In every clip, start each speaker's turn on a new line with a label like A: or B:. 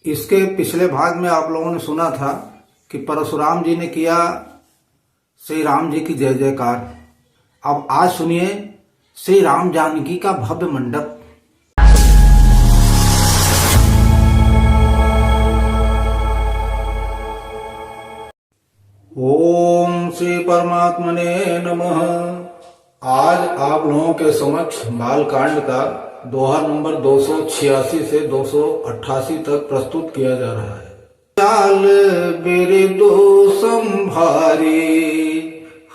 A: इसके पिछले भाग में आप लोगों ने सुना था कि परशुराम जी ने किया श्री राम जी की जय जयकार। अब आज सुनिए श्री राम जानकी का भव्य मंडप। ओम श्री परमात्मने नमः। आज आप लोगों के समक्ष बालकांड का दोहा नंबर 286 से 288 तक प्रस्तुत किया जा रहा है। चाल बिरदो संभारी,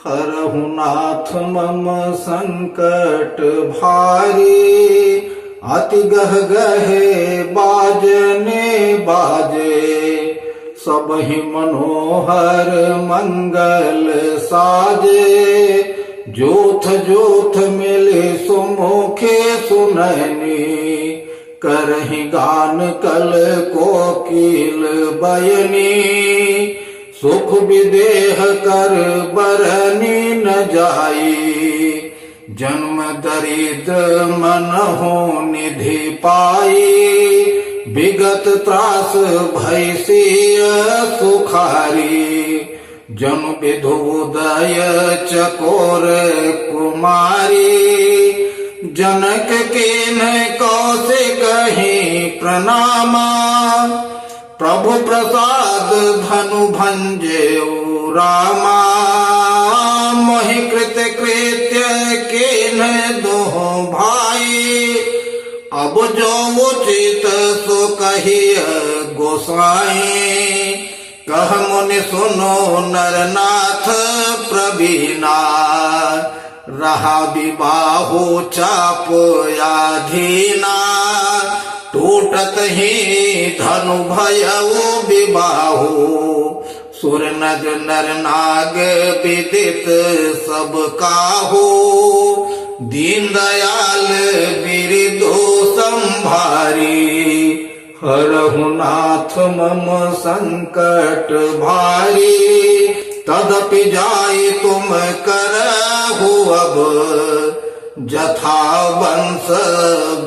A: हरहु नाथ मम संकट भारी। अति गह गहे बाजने बाजे, सबहि मनोहर मंगल साजे। जोथ जोथ मिले सुमुखे सुनैनी, करहि गान कल कोकिल बयनी। सुख विदेह कर बरनी न जाई, जन्म दरिद्र मनहु निधि पाई। विगत त्रास भैसिय सुखारी, जनु विधुदय चकोर कुमारी। जनक केन कौशिक कहीं प्रणामा, प्रभु प्रसाद धनु भंजेउ रामा। मोहि कृत कृत्य केन दोह भाई, अब जो उचित सो कहिय गोसाई। कह मुनि सुनो नरनाथ प्रवीणा, रहा विबाहु चाप याधीना। टूटत ही धनु भयउ विबाहु, सुर नग नर नाग विदित सब काहू। दीन दयाल बिरदो संभारी, हरहु नाथ मम संकट भारी। तदपि जाय तुम करहु अब, जथा वंश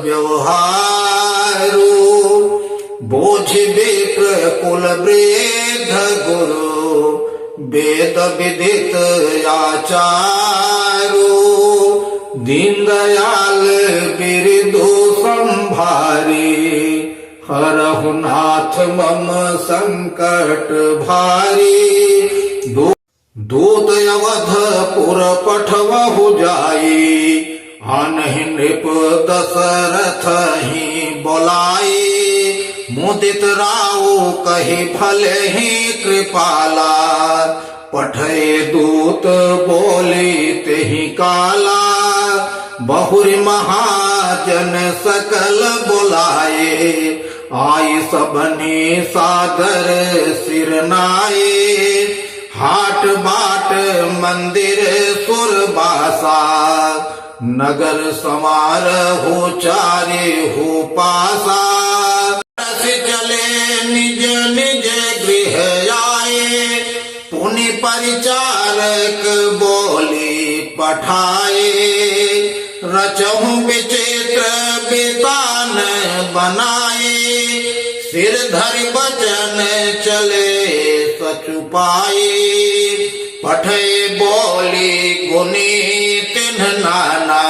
A: व्यवहारु। बोझ विप्र कुल वृद्ध गुरु, वेद विदित आचारु। दीन दयाल बिरदो संभारी, हरहु नाथ मम संकट भारी। दूत अवध पुर पठवहु जाई, आनहि नृप दशरथ ही बोलाई। मुदित राउ कहि भले ही कृपाला, पठे दूत बोली तेहि काला। बहुरी महाजन सकल बुलाए, आई सबनी सादर सिर नाए। हाट बाट मंदिर सुरबासा, नगर समार हो चारे हो पासा। चले निज निज गृह आए, पुनि परिचारक बोली पठाए। रचहु विचित्र वितान बनाए, सिर धरि बचन चले सचुपाए। पठे बोली गुनी तिन्ह नाना,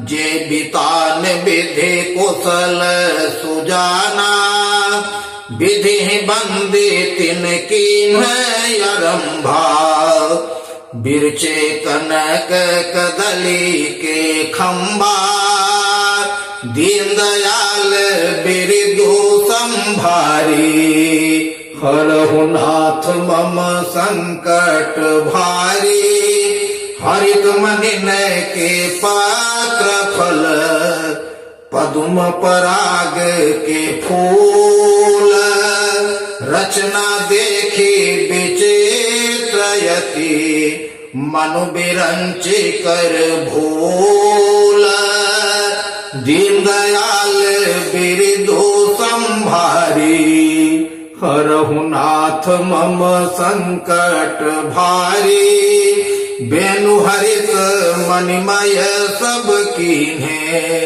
A: जे बितान विधि कुशल सुजाना। विधि बंदी तिन कीन्ह आरंभा, बिरचे कनक कदली के खंबा। दीन दयाल बिरदो संभारी, हरहु नाथ मम संकट भारी। हरित मनिन के पात्र फल, पदुम पराग के फूल। रचना देखी विचित्रयति, मनु बिरंचि कर भूल। दीन दयाल बिरदो संभारी, हरहु नाथ मम संकट भारी। बेनु हरित मणिमय सब कीन्हे,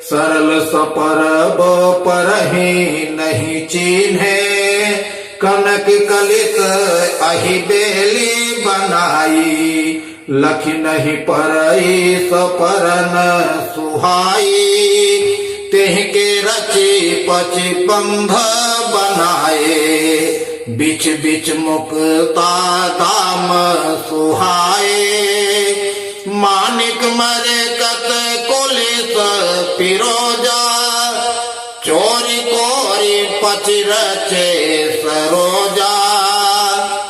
A: सरल सपरब परहि नहीं चीन्हे, कनक कलित अहि बेली बनाई, लखि नहीं परई सपरन सुहाई, तेह के रची पचि बंध बनाए, बिच बिच मुक्ता दाम सुहाए, मानिक मरकत कुलिस पिरोजा, चोरी कोरी पचि रचे सरोजा,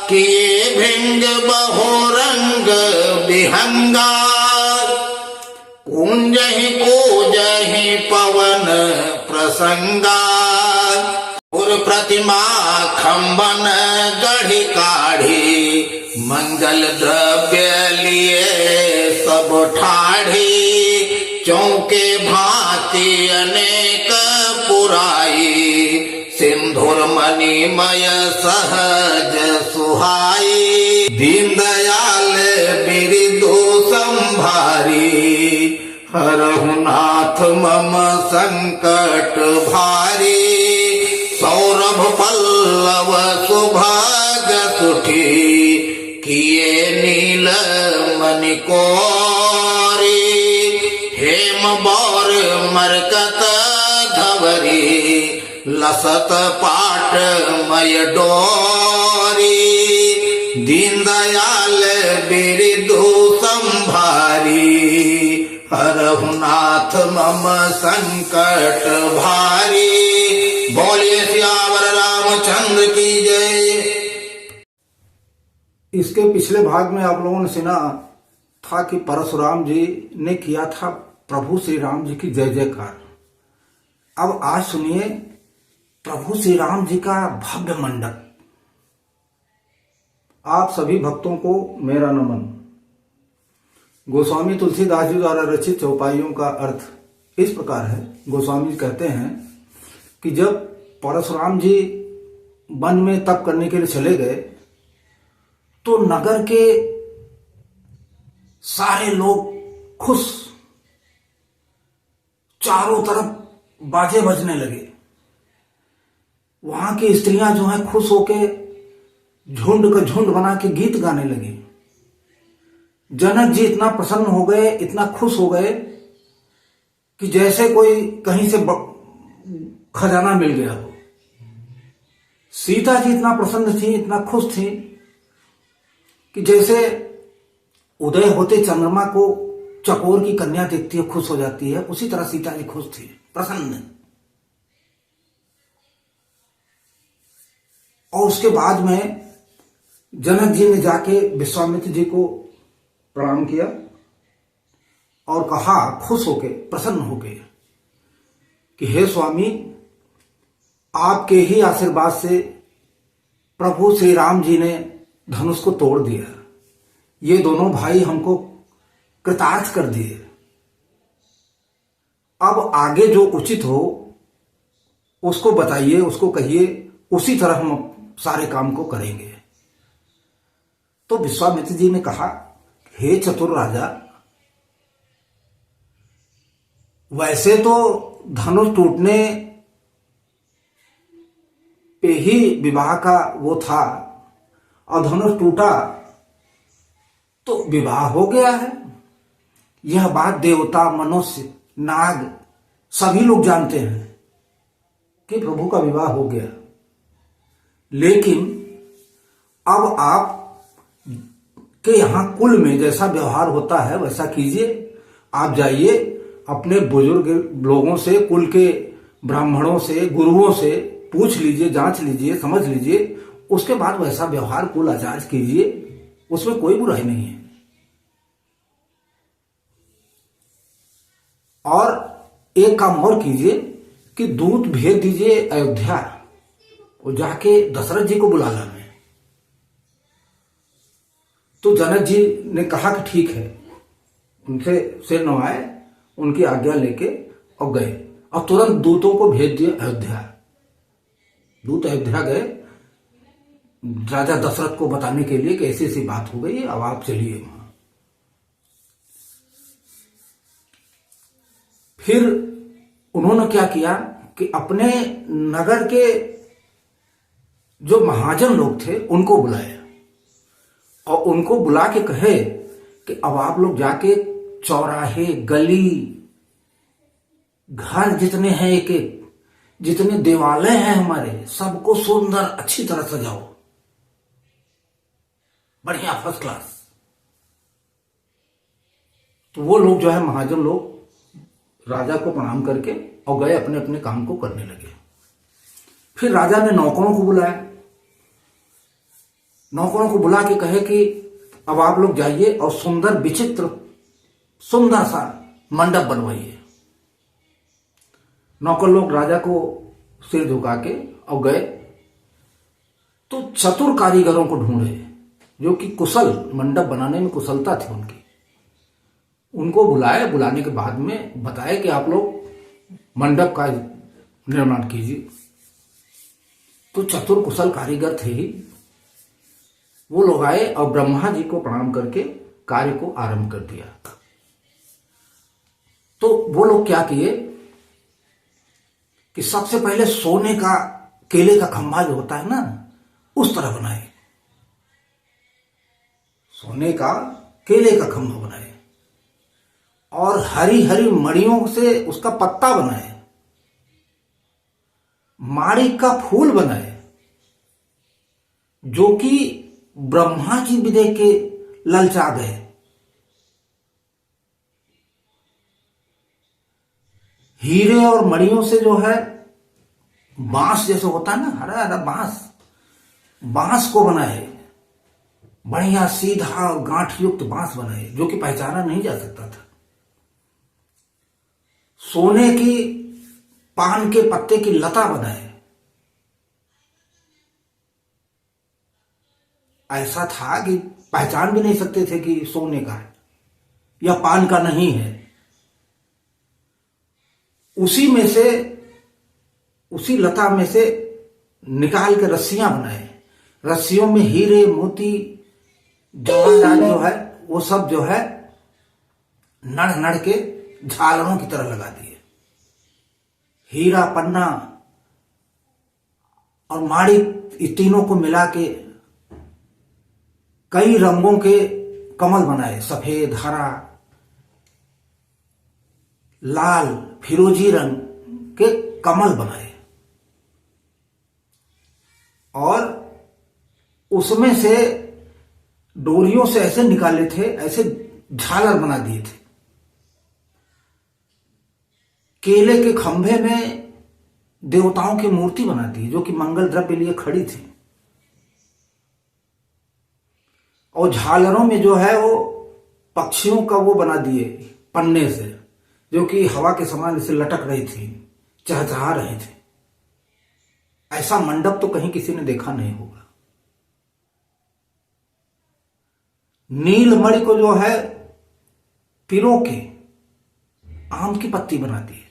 A: किए भिंग बहुरंग विहंगा, कुंजहि कूजहि पवन प्रसंगा, पुर प्रतिमा खंबन गढ़ी काढ़ी, मंगल द्रव्य लिए सब ठाढ़ी, चौके भांति अनेक पुराई, सिंधुर मणिमय सहज सुहाई, दीन दयाल बिरदु संभारी, हरहु नाथ मम संकट भारी, सौरभ पल्लव सुभाग सुठी, किए नील मणि कोरी, हेम बौर मरकत धवरी, लसत पाट मय डोरी, दीन दयाल बिरदु संभारी, हरहु नाथ मम संकट भारी। बोलिए सियावर रामचंद्र की जय। इसके पिछले भाग में आप लोगों ने सुना था कि परशुराम जी ने किया था प्रभु श्री राम जी की जय जयकार। अब आज सुनिए प्रभु श्री राम जी का भव्य मंडप। आप सभी भक्तों को मेरा नमन। गोस्वामी तुलसीदास जी द्वारा रचित चौपाइयों का अर्थ इस प्रकार है। गोस्वामी कहते हैं कि जब परशुराम जी वन में तप करने के लिए चले गए तो नगर के सारे लोग खुश, चारों तरफ बाजे बजने लगे। वहां की स्त्रियां जो हैं खुश होके झुंड का झुंड बना के गीत गाने लगी। जनक जी इतना प्रसन्न हो गए, इतना खुश हो गए कि जैसे कोई कहीं से खजाना मिल गया हो। सीता जी इतना प्रसन्न थी, इतना खुश थी कि जैसे उदय होते चंद्रमा को चकोर की कन्या देखती है, खुश हो जाती है, उसी तरह सीता जी खुश थी, प्रसन्न। और उसके बाद में जनक जी ने जाके विश्वामित्र जी को प्रणाम किया और कहा खुश होके, प्रसन्न होके कि हे स्वामी, आपके ही आशीर्वाद से प्रभु श्री राम जी ने धनुष को तोड़ दिया। ये दोनों भाई हमको कृतार्थ कर दिए। अब आगे जो उचित हो उसको बताइए, उसको कहिए, उसी तरह हम सारे काम को करेंगे। तो विश्वामित्र जी ने कहा, हे चतुर राजा, वैसे तो धनुष टूटने पे ही विवाह का वो था, और धनुष टूटा तो विवाह हो गया है। यह बात देवता, मनुष्य, नाग सभी लोग जानते हैं कि प्रभु का विवाह हो गया। लेकिन अब आप के यहां कुल में जैसा व्यवहार होता है वैसा कीजिए। आप जाइए अपने बुजुर्ग लोगों से, कुल के ब्राह्मणों से, गुरुओं से पूछ लीजिए, जांच लीजिए, समझ लीजिए, उसके बाद वैसा व्यवहार, कुल आचार कीजिए, उसमें कोई बुराई नहीं है। और एक काम और कीजिए कि दूत भेज दीजिए अयोध्या, और जाके दशरथ जी को बुला लाना। तो जनक जी ने कहा कि ठीक है, उनसे सिर नवाए, उनकी आज्ञा लेके और गए, और तुरंत दूतों को भेज दिए अयोध्या। दूत अयोध्या गए राजा दशरथ को बताने के लिए कि ऐसी ऐसी बात हो गई, अब आप चलिए वहां। फिर उन्होंने क्या किया कि अपने नगर के जो महाजन लोग थे उनको बुलाए और उनको बुला के कहे कि अब आप लोग जाके चौराहे, गली, घर जितने हैं, एक एक जितने देवालय हैं हमारे, सबको सुंदर अच्छी तरह सजाओ, बढ़िया फर्स्ट क्लास। तो वो लोग जो है महाजन लोग राजा को प्रणाम करके और गए अपने अपने काम को करने लगे। फिर राजा ने नौकरों को बुलाया, नौकरों को बुला के कहे कि अब आप लोग जाइए और सुंदर विचित्र सुंदर सा मंडप बनवाइए। नौकर लोग राजा को सिर झुका के और गए तो चतुर कारीगरों को ढूंढे जो कि कुशल, मंडप बनाने में कुशलता थी उनकी। उनको बुलाए, बुलाने के बाद में बताए कि आप लोग मंडप का निर्माण कीजिए। तो चतुर कुशल कारीगर थे ही, वो लोग आए और ब्रह्मा जी को प्रणाम करके कार्य को आरंभ कर दिया। तो वो लोग क्या किए कि सबसे पहले सोने का, केले का खंभा जो होता है ना, उस तरह बनाए, सोने का केले का खंभा बनाए और हरी हरी मड़ियों से उसका पत्ता बनाए, माणिक का फूल बनाए, जो कि ब्रह्मा जी भी देख के ललचा गए। हीरे और मड़ियों से जो है बांस जैसे होता है ना, हरा हरा बांस, बांस को बनाए, बढ़िया सीधा और गांठ युक्त बांस बनाए जो कि पहचाना नहीं जा सकता था। सोने की पान के पत्ते की लता बनाए, ऐसा था कि पहचान भी नहीं सकते थे कि सोने का है या पान का नहीं है। उसी में से, उसी लता में से निकाल के रस्सियां बनाए, रस्सियों में हीरे मोती जवाहरात जो है वो सब जो है नड़ नड़ के झालरों की तरह लगा दिए। हीरा, पन्ना और माड़ी, इस तीनों को मिला के कई रंगों के कमल बनाए, सफेद, हरा, लाल, फिरोजी रंग के कमल बनाए और उसमें से डोरियों से ऐसे निकाले थे, ऐसे झालर बना दिए थे। केले के खंभे में देवताओं की मूर्ति बना दी जो कि मंगल द्रव्य लिए खड़ी थी और झालरों में जो है वो पक्षियों का वो बना दिए पन्ने से, जो कि हवा के समान से लटक रही थी, चहचहा रहे थे। ऐसा मंडप तो कहीं किसी ने देखा नहीं होगा। नीलमणि को जो है पिरो के आम की पत्ती बना दी,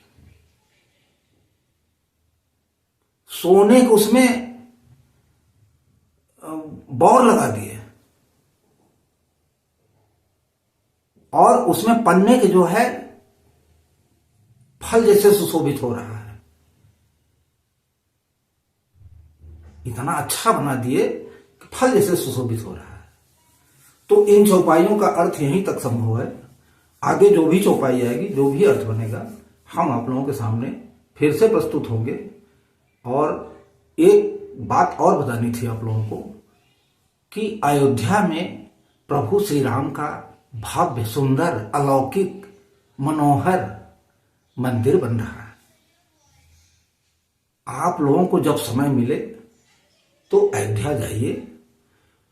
A: सोने को उसमें बौर लगा दिए और उसमें पन्ने के जो है फल जैसे सुशोभित हो रहा है। इतना अच्छा बना दिए कि फल जैसे सुशोभित हो रहा है। तो इन चौपाइयों का अर्थ यहीं तक संभव है। आगे जो भी चौपाई आएगी, जो भी अर्थ बनेगा, हम आप लोगों के सामने फिर से प्रस्तुत होंगे। और एक बात और बतानी थी आप लोगों को कि अयोध्या में प्रभु श्री राम का भव्य, सुंदर, अलौकिक, मनोहर मंदिर बन रहा है। आप लोगों को जब समय मिले तो अयोध्या जाइए,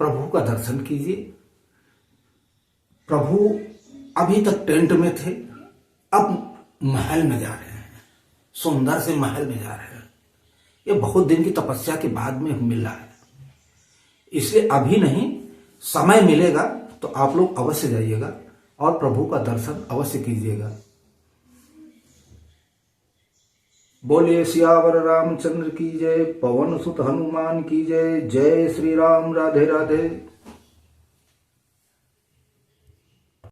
A: प्रभु का दर्शन कीजिए। प्रभु अभी तक टेंट में थे, अब महल में जा रहे हैं, सुंदर से महल में जा रहे हैं। ये बहुत दिन की तपस्या के बाद में मिल रहा है, इसलिए अभी नहीं, समय मिलेगा तो आप लोग अवश्य जाइएगा और प्रभु का दर्शन अवश्य कीजिएगा। बोलिए सियावर रामचंद्र की जय, पवन सुत हनुमान की जय। जय श्री राम, राधे राधे।